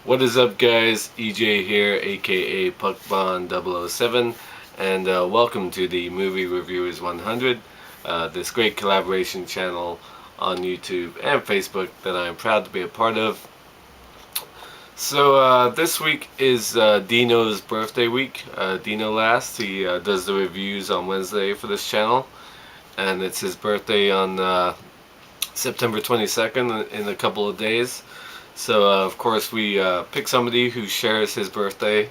What is up, guys? EJ here, aka PuckBond007, and welcome to the Movie Reviewers 100, this great collaboration channel on YouTube and Facebook that I am proud to be a part of. So this week is Dino's birthday week, DINOLAST. He does the reviews on Wednesday for this channel, and it's his birthday on September 22nd in a couple of days. So of course we pick somebody who shares his birthday,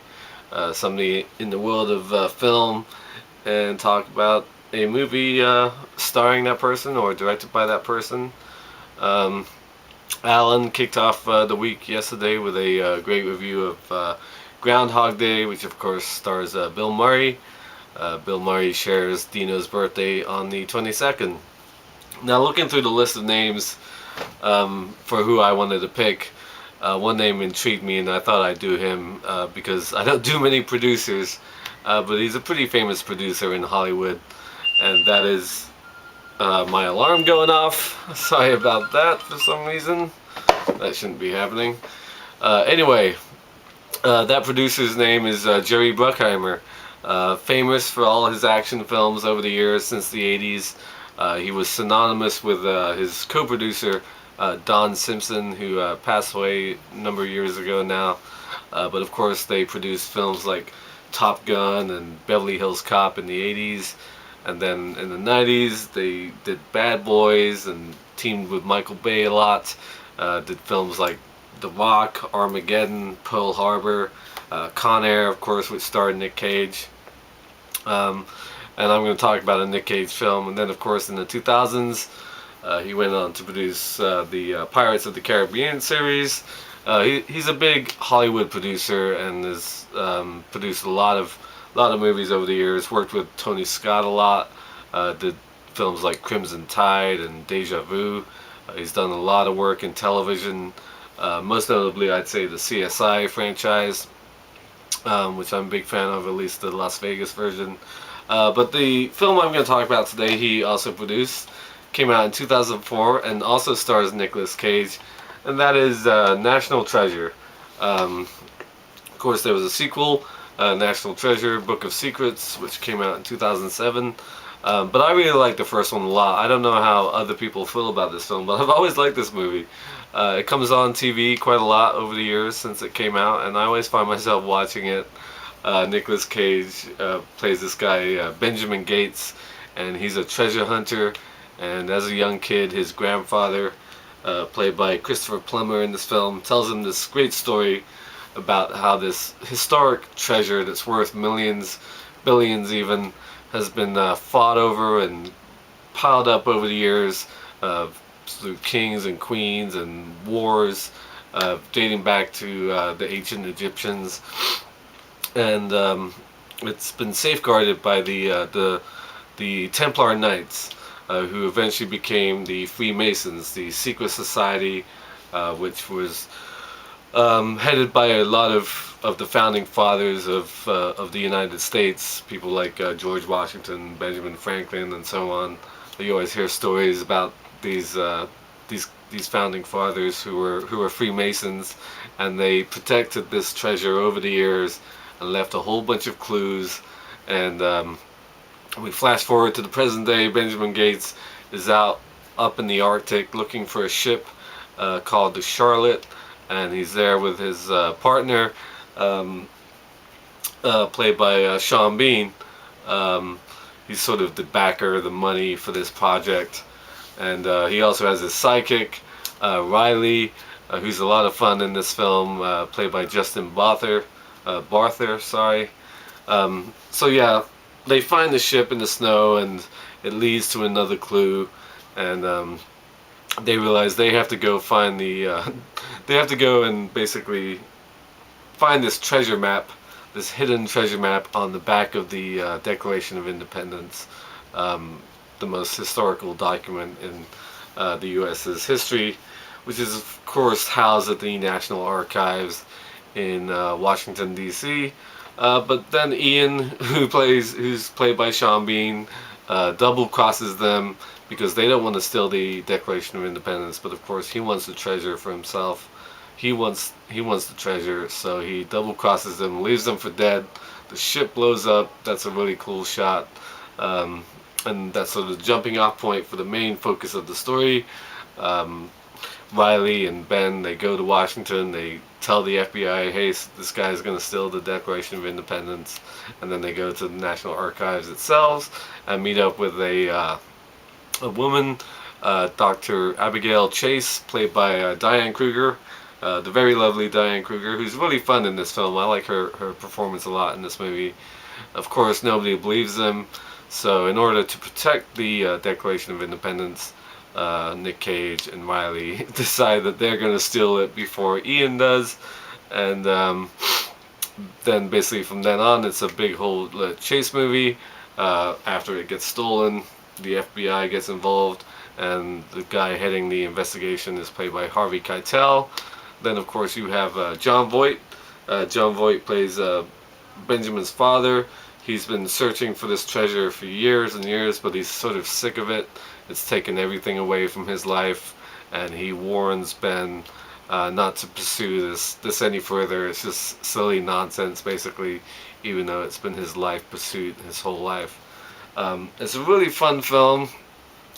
somebody in the world of film, and talk about a movie starring that person or directed by that person. Alan kicked off the week yesterday with a great review of Groundhog Day, which of course stars Bill Murray. Bill Murray shares Dino's birthday on the 22nd. Now, looking through the list of names for who I wanted to pick, one name intrigued me, and I thought I'd do him because I don't do many producers, but he's a pretty famous producer in Hollywood, and that is my alarm going off. Sorry about that for some reason. That shouldn't be happening. Anyway, that producer's name is Jerry Bruckheimer, famous for all his action films over the years since the 80s. He was synonymous with his co-producer Don Simpson, who passed away a number of years ago now. But of course they produced films like Top Gun and Beverly Hills Cop in the 80s. And then in the 90s they did Bad Boys and teamed with Michael Bay a lot. Did films like The Rock, Armageddon, Pearl Harbor, Con Air, of course, which starred Nick Cage. And I'm going to talk about a Nick Cage film. And then, of course, in the 2000s, he went on to produce the Pirates of the Caribbean series. He's a big Hollywood producer and has produced a lot of movies over the years. Worked with Tony Scott a lot. Did films like Crimson Tide and Deja Vu. He's done a lot of work in television. Most notably, I'd say the CSI franchise, which I'm a big fan of, at least the Las Vegas version. But the film I'm going to talk about today, he also produced, came out in 2004, and also stars Nicolas Cage, and that is National Treasure. Of course, there was a sequel, National Treasure, Book of Secrets, which came out in 2007. But I really like the first one a lot. I don't know how other people feel about this film, but I've always liked this movie. It comes on TV quite a lot over the years since it came out, and I always find myself watching it. Nicolas Cage plays this guy, Benjamin Gates, and he's a treasure hunter. And as a young kid, his grandfather, played by Christopher Plummer in this film, tells him this great story about how this historic treasure that's worth millions, billions even, has been fought over and piled up over the years through kings and queens and wars dating back to the ancient Egyptians. And it's been safeguarded by the Templar Knights, who eventually became the Freemasons, the secret society, which was headed by a lot of the founding fathers of the United States, people like George Washington, Benjamin Franklin, and so on. You always hear stories about these founding fathers who were Freemasons, and they protected this treasure over the years and left a whole bunch of clues. And we flash forward to the present day. Benjamin Gates is up in the Arctic looking for a ship called the Charlotte, and he's there with his partner, played by Sean Bean. He's sort of the backer, the money for this project. And he also has his sidekick, Riley, who's a lot of fun in this film, played by Justin Barther. So yeah, they find the ship in the snow, and it leads to another clue, and they realize they have to go find they have to go and basically find this treasure map, this hidden treasure map on the back of the Declaration of Independence, the most historical document in the U.S.'s history, which is of course housed at the National Archives in Washington, D.C. But then Ian, who's played by Sean Bean, double crosses them because they don't want to steal the Declaration of Independence, but of course he wants the treasure for himself. he wants the treasure, so he double crosses them, leaves them for dead. The ship blows up. That's a really cool shot, um, and that's sort of the jumping off point for the main focus of the story. Um, Riley and Ben, they go to Washington. They tell the FBI, "Hey, this guy's going to steal the Declaration of Independence," and then they go to the National Archives itself and meet up with a woman, Dr. Abigail Chase, played by Diane Kruger, the very lovely Diane Kruger, who's really fun in this film. I like her performance a lot in this movie. Of course, nobody believes them, so in order to protect the Declaration of Independence, Nick Cage and Riley decide that they're going to steal it before Ian does, and then basically from then on it's a big whole chase movie. After it gets stolen, the FBI gets involved, and the guy heading the investigation is played by Harvey Keitel. Then of course you have Jon Voight. Jon Voight plays Benjamin's father. He's been searching for this treasure for years and years, but he's sort of sick of it. It's taken everything away from his life, and he warns Ben not to pursue this any further. It's just silly nonsense, basically, even though it's been his life pursuit his whole life. It's a really fun film.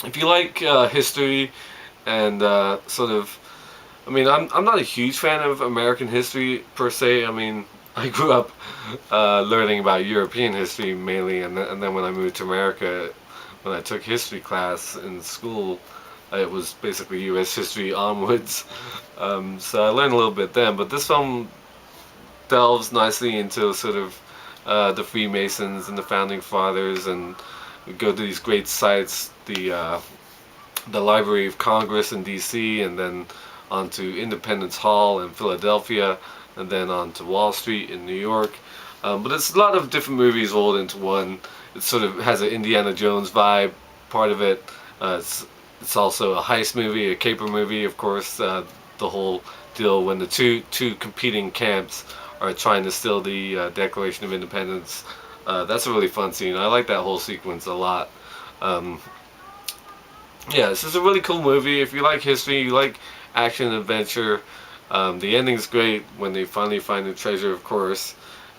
If you like history and sort of, I mean, I'm not a huge fan of American history per se. I mean, I grew up learning about European history mainly, and then when I moved to America, when I took history class in school, it was basically U.S. history onwards. So I learned a little bit then, but this film delves nicely into sort of the Freemasons and the Founding Fathers, and we go to these great sites, the Library of Congress in D.C., and then on to Independence Hall in Philadelphia, and then on to Wall Street in New York. But it's a lot of different movies rolled into one. It sort of has an Indiana Jones vibe, part of it. It's also a heist movie, a caper movie, of course. The whole deal when the two competing camps are trying to steal the Declaration of Independence. That's a really fun scene. I like that whole sequence a lot. Yeah, this is a really cool movie. If you like history, you like action and adventure. The ending's great when they finally find the treasure, of course.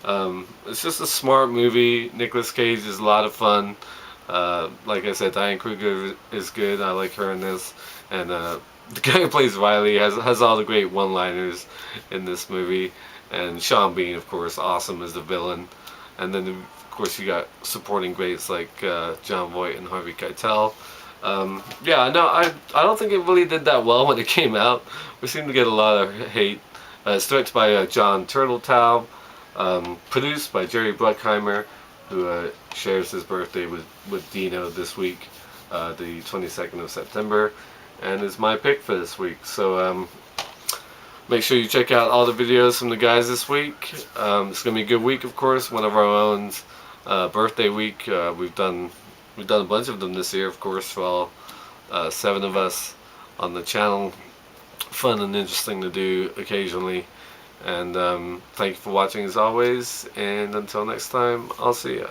It's just a smart movie. Nicolas Cage is a lot of fun. Like I said, Diane Kruger is good. I like her in this. And the guy who plays Riley has all the great one-liners in this movie. And Sean Bean, of course, awesome as the villain. And then, of course, you got supporting greats like Jon Voight and Harvey Keitel. Yeah, no, I don't think it really did that well when it came out. We seem to get a lot of hate. It's directed by John Turteltaub, produced by Jerry Bruckheimer, who shares his birthday with Dino this week, the 22nd of September, and is my pick for this week. So make sure you check out all the videos from the guys this week. It's going to be a good week, of course, one of our own birthday week. We've done a bunch of them this year, of course, for all 7 of us on the channel. Fun and interesting to do occasionally. And thank you for watching as always, and until next time, I'll see ya.